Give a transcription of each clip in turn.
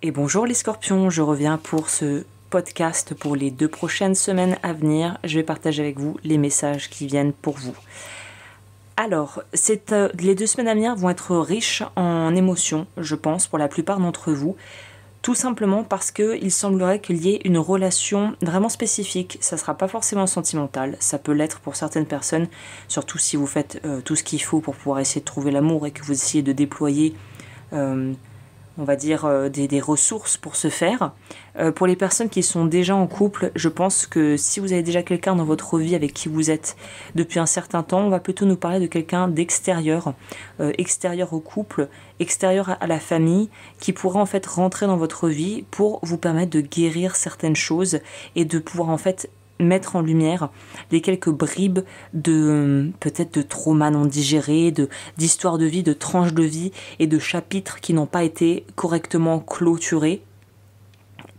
Et bonjour les scorpions, je reviens pour ce podcast pour les 2 prochaines semaines à venir. Je vais partager avec vous les messages qui viennent pour vous. Alors, les 2 semaines à venir vont être riches en émotions, je pense, pour la plupart d'entre vous. Tout simplement parce qu'il semblerait qu'il y ait une relation vraiment spécifique. Ça ne sera pas forcément sentimental, ça peut l'être pour certaines personnes, surtout si vous faites tout ce qu'il faut pour pouvoir essayer de trouver l'amour et que vous essayez de déployer on va dire, des ressources pour ce faire. Pour les personnes qui sont déjà en couple, je pense que si vous avez déjà quelqu'un dans votre vie avec qui vous êtes depuis un certain temps, on va plutôt nous parler de quelqu'un d'extérieur, extérieur au couple, extérieur à la famille, qui pourra en fait rentrer dans votre vie pour vous permettre de guérir certaines choses et de pouvoir en fait mettre en lumière les quelques bribes de peut-être de traumas non digérés, d'histoires de vie, de tranches de vie et de chapitres qui n'ont pas été correctement clôturés,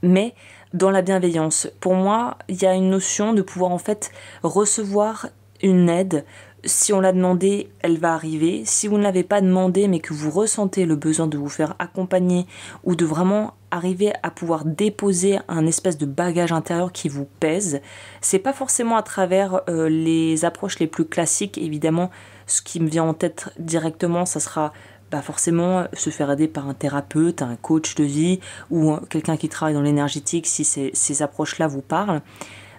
mais dans la bienveillance. Pour moi, il y a une notion de pouvoir en fait recevoir une aide. Si on l'a demandé, elle va arriver. Si vous ne l'avez pas demandé, mais que vous ressentez le besoin de vous faire accompagner ou de vraiment arriver à pouvoir déposer un espèce de bagage intérieur qui vous pèse, c'est pas forcément à travers les approches les plus classiques. Évidemment, ce qui me vient en tête directement, ça sera forcément se faire aider par un thérapeute, un coach de vie ou quelqu'un qui travaille dans l'énergétique si ces approches-là vous parlent.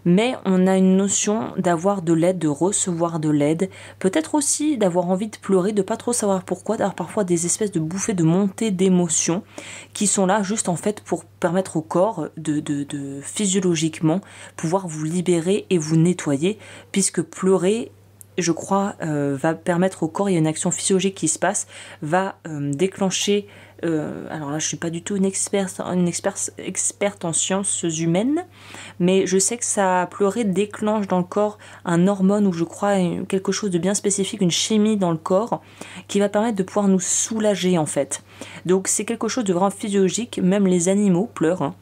Mais on a une notion d'avoir de l'aide, de recevoir de l'aide, peut-être aussi d'avoir envie de pleurer, de pas trop savoir pourquoi, d'avoir parfois des espèces de bouffées de montée d'émotions qui sont là juste en fait pour permettre au corps de physiologiquement pouvoir vous libérer et vous nettoyer, puisque pleurer, je crois, va permettre au corps, il y a une action physiologique qui se passe, va déclencher, alors là je suis pas du tout une experte en sciences humaines, mais je sais que ça, pleurer déclenche dans le corps un hormone ou je crois quelque chose de bien spécifique, une chimie dans le corps qui va permettre de pouvoir nous soulager en fait. Donc c'est quelque chose de vraiment physiologique, même les animaux pleurent, hein.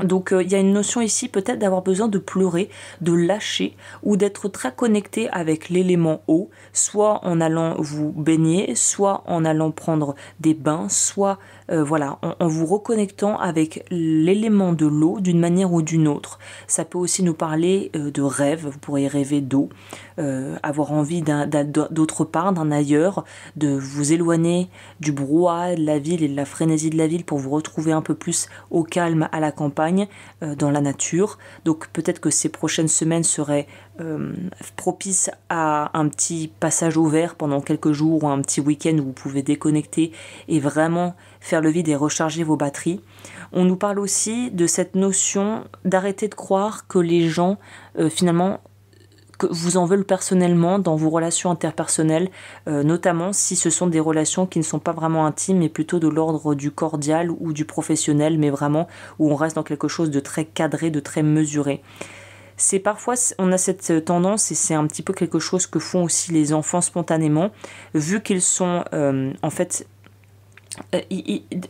Donc il y a une notion ici peut-être d'avoir besoin de pleurer, de lâcher ou d'être très connecté avec l'élément eau, soit en allant vous baigner, soit en allant prendre des bains, soit en vous reconnectant avec l'élément de l'eau d'une manière ou d'une autre. Ça peut aussi nous parler de rêve, vous pourriez rêver d'eau, avoir envie d'autre part, d'un ailleurs, de vous éloigner du brouhaha de la ville et de la frénésie de la ville pour vous retrouver un peu plus au calme à la campagne, dans la nature. Donc peut-être que ces prochaines semaines seraient propices à un petit passage au vert pendant quelques jours ou un petit week-end où vous pouvez déconnecter et vraiment faire le vide et recharger vos batteries. On nous parle aussi de cette notion d'arrêter de croire que les gens finalement que vous en veulent personnellement dans vos relations interpersonnelles, notamment si ce sont des relations qui ne sont pas vraiment intimes, mais plutôt de l'ordre du cordial ou du professionnel, mais vraiment où on reste dans quelque chose de très cadré, de très mesuré. C'est parfois, on a cette tendance, et c'est un petit peu quelque chose que font aussi les enfants spontanément, vu qu'ils sont en fait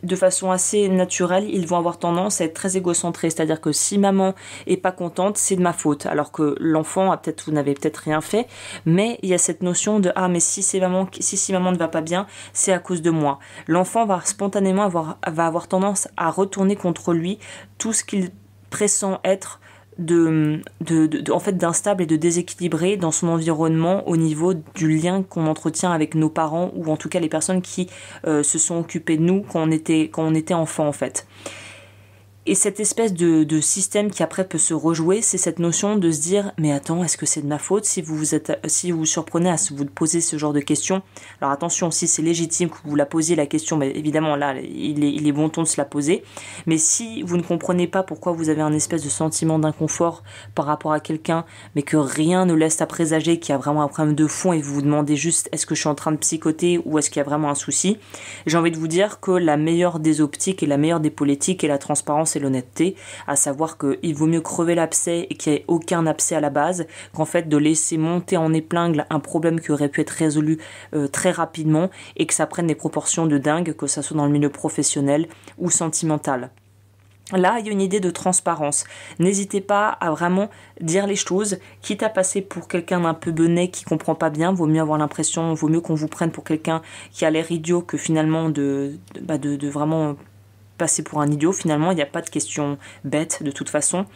de façon assez naturelle, ils vont avoir tendance à être très égocentrés, c'est-à-dire que si maman est pas contente, c'est de ma faute, alors que l'enfant vous n'avez peut-être rien fait, mais il y a cette notion de mais si maman ne va pas bien, c'est à cause de moi. L'enfant va spontanément avoir tendance à retourner contre lui tout ce qu'il pressent être en fait d'instable et de déséquilibré dans son environnement au niveau du lien qu'on entretient avec nos parents ou en tout cas les personnes qui se sont occupées de nous quand on était enfant en fait. Et cette espèce de système qui après peut se rejouer, c'est cette notion de se dire mais attends, est-ce que c'est de ma faute si vous vous surprenez à vous poser ce genre de questions. Alors attention, si c'est légitime que vous la posiez la question, mais évidemment là il est bon ton de se la poser. Mais si vous ne comprenez pas pourquoi vous avez un espèce de sentiment d'inconfort par rapport à quelqu'un, mais que rien ne laisse à présager qu'il y a vraiment un problème de fond et vous vous demandez juste est-ce que je suis en train de psychoter ou est-ce qu'il y a vraiment un souci, j'ai envie de vous dire que la meilleure des optiques et la meilleure des politiques est la transparence et l'honnêteté, à savoir qu'il vaut mieux crever l'abcès et qu'il n'y ait aucun abcès à la base, qu'en fait de laisser monter en épingle un problème qui aurait pu être résolu très rapidement et que ça prenne des proportions de dingue, que ça soit dans le milieu professionnel ou sentimental. Là, il y a une idée de transparence. N'hésitez pas à vraiment dire les choses, quitte à passer pour quelqu'un d'un peu benêt qui comprend pas bien. Vaut mieux qu'on vous prenne pour quelqu'un qui a l'air idiot que finalement de vraiment passer pour un idiot. Finalement, il n'y a pas de question bête de toute façon.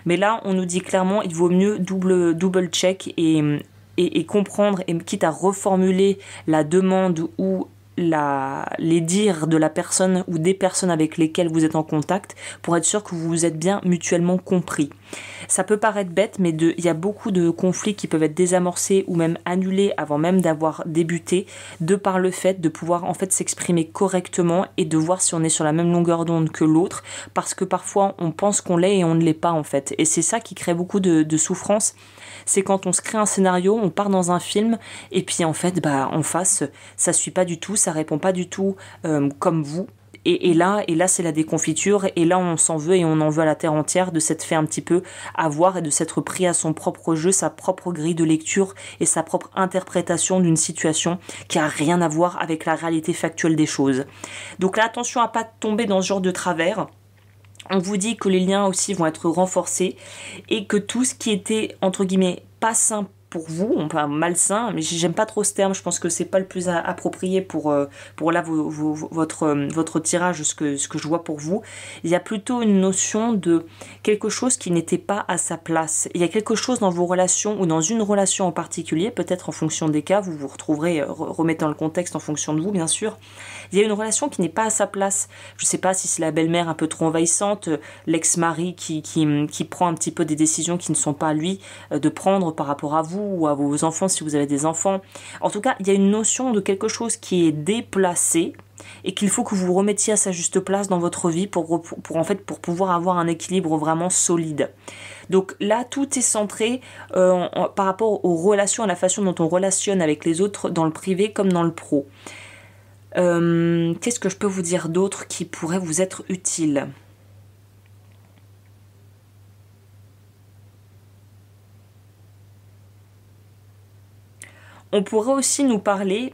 Mais là, on nous dit clairement, il vaut mieux double check et comprendre, et quitte à reformuler la demande ou les dires de la personne ou des personnes avec lesquelles vous êtes en contact pour être sûr que vous vous êtes bien mutuellement compris. Ça peut paraître bête, mais il y a beaucoup de conflits qui peuvent être désamorcés ou même annulés avant même d'avoir débuté, de par le fait de pouvoir en fait s'exprimer correctement et de voir si on est sur la même longueur d'onde que l'autre, parce que parfois on pense qu'on l'est et on ne l'est pas en fait. Et c'est ça qui crée beaucoup de souffrance. C'est quand on se crée un scénario, on part dans un film et puis en fait en face ça suit pas du tout, ça répond pas du tout comme vous. Et là c'est la déconfiture, et là on s'en veut et on en veut à la terre entière de s'être fait un petit peu avoir et de s'être pris à son propre jeu, sa propre grille de lecture et sa propre interprétation d'une situation qui a rien à voir avec la réalité factuelle des choses. Donc là, attention à pas tomber dans ce genre de travers. On vous dit que les liens aussi vont être renforcés et que tout ce qui était entre guillemets pas sain pour vous, enfin malsain, mais j'aime pas trop ce terme, je pense que c'est pas le plus approprié pour là votre tirage, ce que je vois pour vous. Il y a plutôt une notion de quelque chose qui n'était pas à sa place. Il y a quelque chose dans vos relations ou dans une relation en particulier, peut-être en fonction des cas, vous vous retrouverez, remettant le contexte en fonction de vous bien sûr. Il y a une relation qui n'est pas à sa place. Je sais pas si c'est la belle-mère un peu trop envahissante, l'ex-mari qui prend un petit peu des décisions qui ne sont pas à lui de prendre par rapport à vous ou à vos enfants si vous avez des enfants. En tout cas, il y a une notion de quelque chose qui est déplacé et qu'il faut que vous remettiez à sa juste place dans votre vie pour pouvoir avoir un équilibre vraiment solide. Donc là, tout est centré par rapport aux relations, à la façon dont on relationne avec les autres dans le privé comme dans le pro. Qu'est-ce que je peux vous dire d'autre qui pourrait vous être utile ? On pourrait aussi nous parler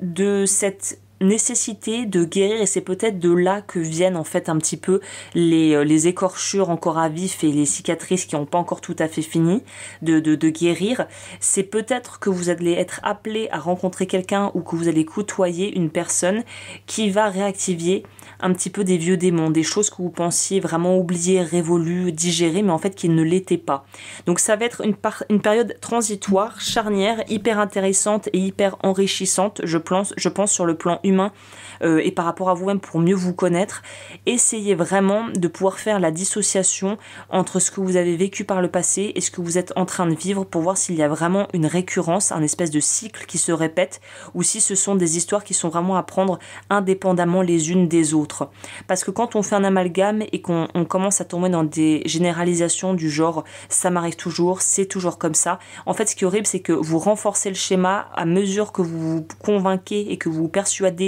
de cette nécessité de guérir, et c'est peut-être de là que viennent en fait un petit peu les écorchures encore à vif et les cicatrices qui n'ont pas encore tout à fait fini de guérir. C'est peut-être que vous allez être appelé à rencontrer quelqu'un ou que vous allez côtoyer une personne qui va réactiver un petit peu des vieux démons, des choses que vous pensiez vraiment oublier, révolues, digérer, mais en fait qui ne l'étaient pas. Donc ça va être une période transitoire, charnière, hyper intéressante et hyper enrichissante, je pense sur le plan humain et par rapport à vous-même pour mieux vous connaître. Essayez vraiment de pouvoir faire la dissociation entre ce que vous avez vécu par le passé et ce que vous êtes en train de vivre pour voir s'il y a vraiment une récurrence, un espèce de cycle qui se répète ou si ce sont des histoires qui sont vraiment à prendre indépendamment les unes des autres. Parce que quand on fait un amalgame et qu'on commence à tomber dans des généralisations du genre ça m'arrive toujours, c'est toujours comme ça, en fait ce qui est horrible c'est que vous renforcez le schéma à mesure que vous vous convainquez et que vous vous persuadez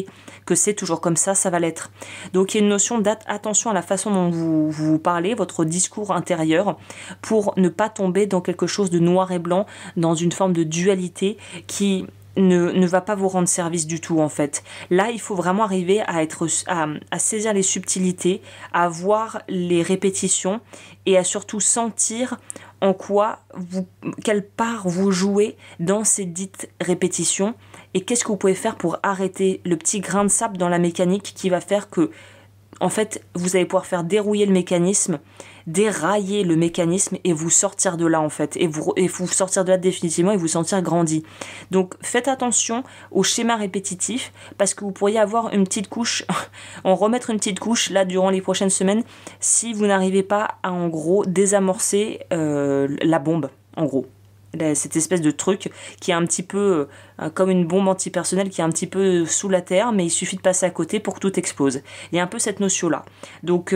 que c'est toujours comme ça va l'être. Donc il y a une notion d'attention à la façon dont vous parlez, votre discours intérieur, pour ne pas tomber dans quelque chose de noir et blanc, dans une forme de dualité qui ne va pas vous rendre service du tout en fait. Là, il faut vraiment arriver à saisir les subtilités, à voir les répétitions et à surtout sentir quelle part vous jouez dans ces dites répétitions et qu'est-ce que vous pouvez faire pour arrêter le petit grain de sable dans la mécanique qui va faire que en fait, vous allez pouvoir faire dérouiller le mécanisme, dérailler le mécanisme et vous sortir de là en fait, et vous sortir de là définitivement et vous sentir grandi. Donc faites attention aux schémas répétitifs parce que vous pourriez avoir une petite couche, en remettre une petite couche là durant les prochaines semaines si vous n'arrivez pas à en gros désamorcer la bombe en gros. Cette espèce de truc qui est un petit peu comme une bombe antipersonnelle qui est un petit peu sous la terre, mais il suffit de passer à côté pour que tout explose. Il y a un peu cette notion-là. Donc,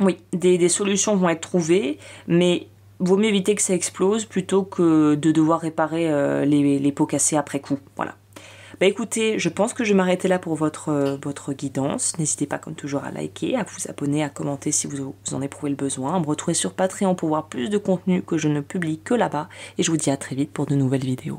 oui, des solutions vont être trouvées, mais vaut mieux éviter que ça explose plutôt que de devoir réparer les pots cassés après coup. Voilà. Bah écoutez, je pense que je vais m'arrêter là pour votre guidance. N'hésitez pas comme toujours à liker, à vous abonner, à commenter si vous en éprouvez le besoin. À me retrouver sur Patreon pour voir plus de contenu que je ne publie que là-bas. Et je vous dis à très vite pour de nouvelles vidéos.